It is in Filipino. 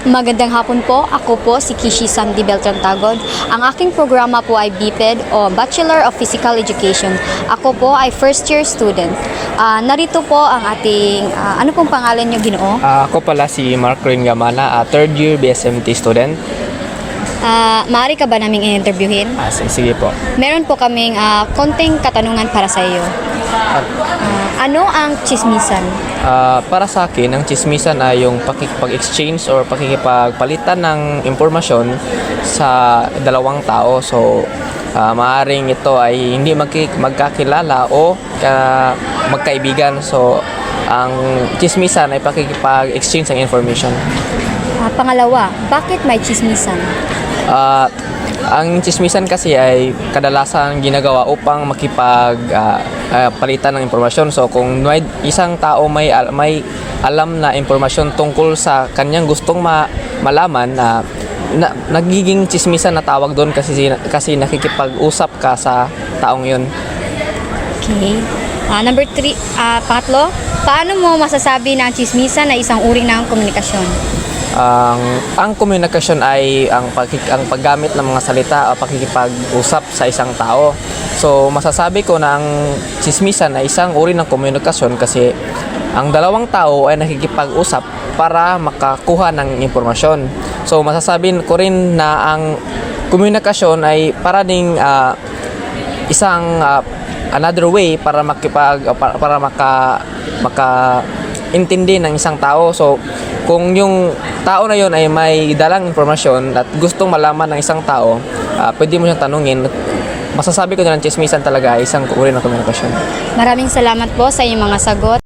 Magandang hapon po. Ako po si Kishi Sandy Beltran Tagod. Ang aking programa po ay BPED o Bachelor of Physical Education. Ako po ay first year student. Narito po ang ating, ano pong pangalan niyo, Ginoo? Ako pala si Mark Rin Gamana, third year BSMT student. Maaari ka ba naming i-interviewin? Sige po. Meron po kaming konting katanungan para sa iyo. Ano ang chismisan? Para sa akin, ang chismisan ay yung pakikipag-exchange or pakikipagpalitan ng impormasyon sa dalawang tao. So, maaring ito ay hindi magkakilala o magkaibigan. So, ang chismisan ay pakikipag-exchange ng information. Pangalawa, bakit may chismisan? Ang chismisan kasi ay kadalasan ginagawa upang palitan ng impormasyon. So kung may isang tao may alam na impormasyon tungkol sa kanyang gustong malaman, nagiging chismisan na tawag doon kasi nakikipag-usap ka sa taong yun. Okay. Number 3, pangatlo, paano mo masasabi na ang chismisan na isang uri ng komunikasyon? Ang komunikasyon ay ang paggamit ng mga salita o pakikipag-usap sa isang tao. So masasabi ko na ang chismisan ay isang uri ng komunikasyon kasi ang dalawang tao ay nakikipag-usap para makakuha ng impormasyon. So masasabi ko rin na ang komunikasyon ay para ding isang another way para makaintindi ng isang tao. So kung yung tao na yon ay may dalang impormasyon at gustong malaman ng isang tao, pwede mo siyang tanungin. Masasabi ko na ng chismisan talaga ay isang uri ng komunikasyon. Maraming salamat po sa inyong mga sagot.